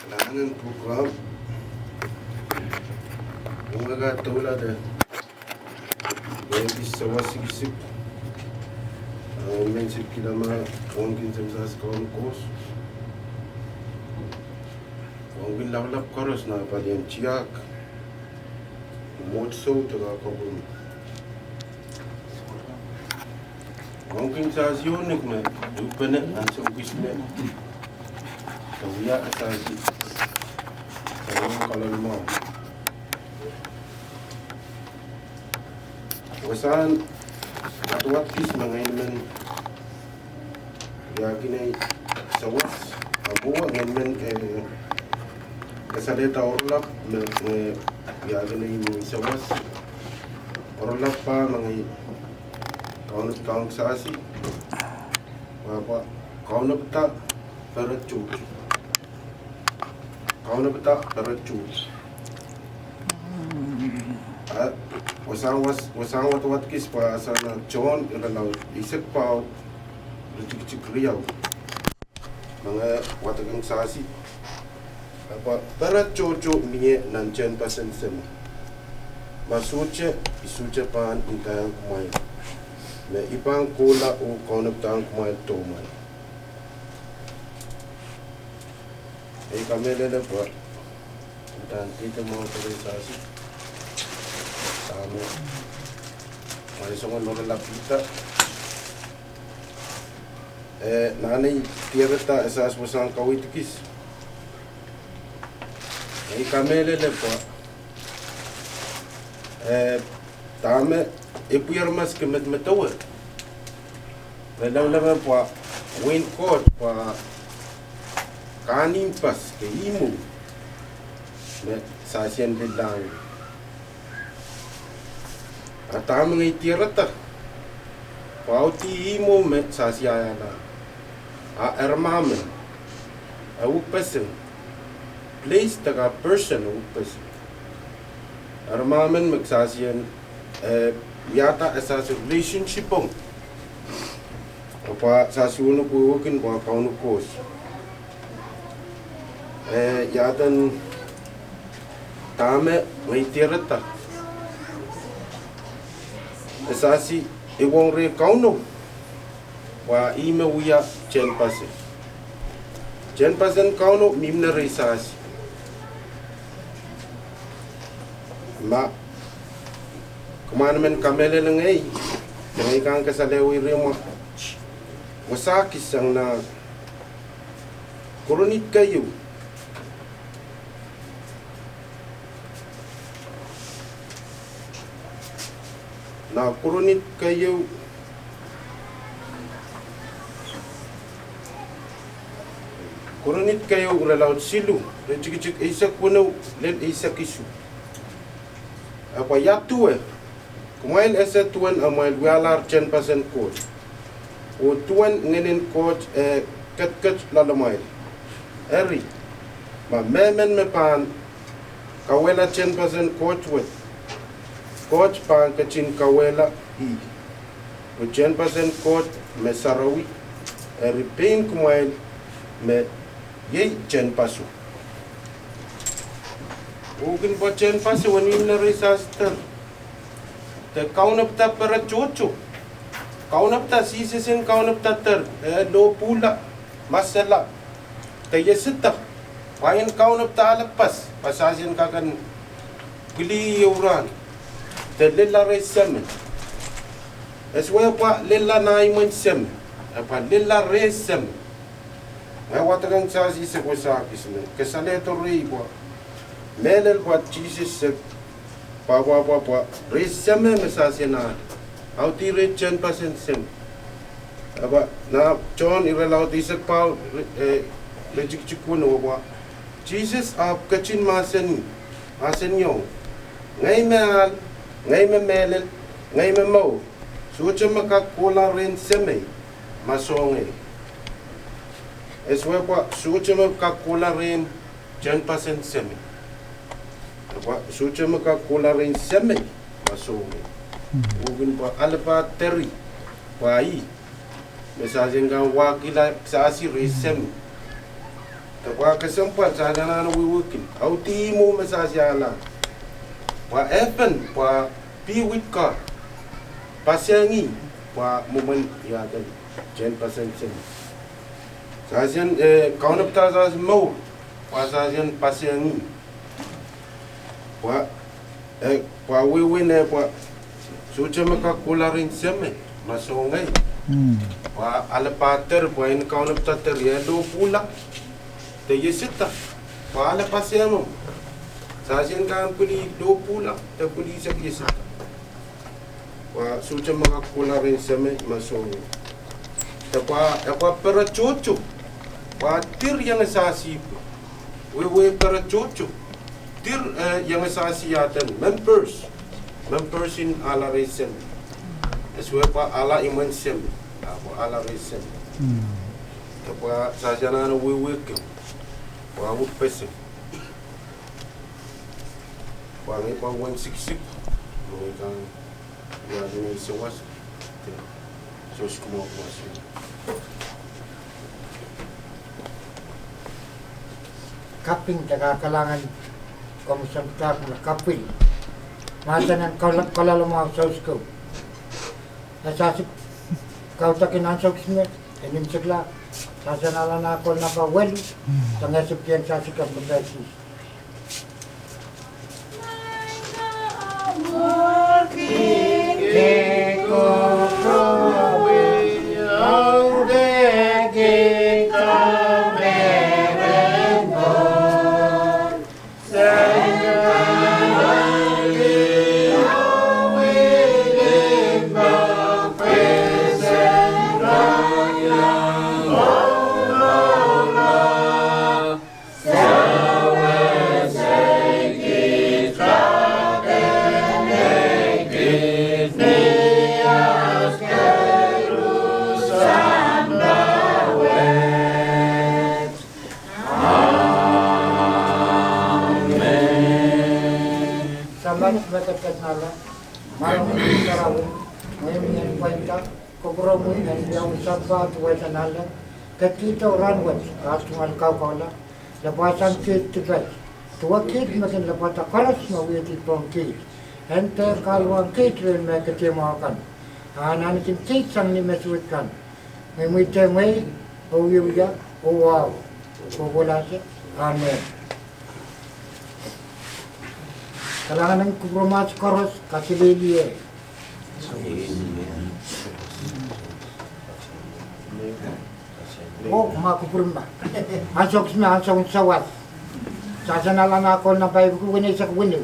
Kailangan program. Mga katulad Maybe sa wasig-isip. Mensip kita mga kongkin sa sekolah kos. Kongkin lap koros na padian ciak. Motso taga kongkin. Kongkin sa sionik me. Dupanet ansa ukisne. Kaya asasi. Saya kaudok. Wasan atuat kis mangainmen ya kini sawas abuwa ngainmen kasaleta orlap ya kini sawas orlap pa mangai kaunut sasi apa kaunut tak tercu wasang wat kis pa sana John ilaw isip pa cik riau mga watagang sasi apa para coco minye nan 10% sem masuche isuche pan intang kumai me ipang kola o kaunap tang kumai tomai ay kamele na pa dan kita mau sasi Amo, may songon lapita. Nanay tiyarata esas wasang kawitikis. Ay kamele le po. Tame ipuyar mas kemet metawa. Melang naman po win court pa kanin pas ke imu. Me sasyan bilang. Atama ngay tirata. Pauti imo met sasiayana. Ermamen. Upesen. Place taga person upesen. Ermamen magsasiyan yata asas relationship pong. Apa sasuno kuwakin kwa kauno kos. Yatan tame ngay tirata. Esasi iwong re kauno wa ime uya 10% kauno mimna re esasi ma kemana men kamele lengai lengai kang kasalewi remo wasaki sang na koronit kayu na koronit kayo relawat silu cik isak puno len isak isu apa yatu kumain esa tuan amail walar 10% coach o tuan ngenen coach kat lalamail eri ma memen me pan kawela 10% coach with coach pang kachin kawela I. 10% coach me sarawi. Repain kumain me yei 10 pasu. Ugin po 10 pasu wanin na resaster. Te kaunap ta para chocho. Kaunap ta sisin kaunap ta ter. Lo pula masala. Te yesita. Wayan kaunap ta alapas. Pasasin kakan pili yuran. Te lilla resem. Eswa pa lilla naiman sem. Apa lilla resem. Ay watagang sasi sa kwasakis me. Kasaleto rei po. Melel po Jesus sa pa. Resem me masasi na. Auti re 10% sem. Apa na John iralaw isak pa lejik-jikuno po. Jesus ap kachin masen nyo. Ngay me melel, ngay me mau. Sucha makakula rin seme, masonge. Eswe pa, sucha makakula rin 10% seme. Sucha makakula rin seme, masonge. Ugin pa, alapa teri, pa i. Mesajeng kang wakila sa asi rin seme. Wa kesempat sa jana na wiwikin. Au timo mesasiala. Wa efen wa piwit ka. Pasyangi wa moment ya kan. Jen pasen sen. Sasian kaunap ta sa mau. Wa sasian pasyangi. Wa wiwin wa suci maka kularin seme masongai. Wa alapater wa in kaunap ta teriado pula. Te yesita, wala pasemo. Sasian kan puli do pula, te puli sak yesita. Wa suca mga kularin seme masong. Te pa para chocho. Wa tir yang sasi. We para chocho. Tir yang sasi yatan members in ala resem. Eswe pa ala iman sem. Ala resem. Te pa sasian we ke. Wawut pesen. Wangi pa 166. Wangi kan wadi ni sewas. Sos kumo masih. Kaping jaga kalangan komisan tak na kapil. Masa nan kalalamaw sosku. Nasasip kau takin ansok sini. Enim segala. Sasanala na ako napawelo, tangasip yan sa sikap berbesi. Nala, malam ini tarawih, ngayon kwenta, kukuromo yan yung sabbat wala nala, kakita orang wala, kasungan kau kala, lapasan kit tibet, tua kit makin lapata kalas mawiti pong kit, ente kalwang kit rin may katimakan, ananikin kit sang ni mesuitkan, may temay, uyuya, uwaw, kukulase, amen. Kailangan ng kupromat koros kasi lilie. Oh, makupurma. Ansok sima ansok sawat. Sasanalan ako na bayo ko wini sa kuwini.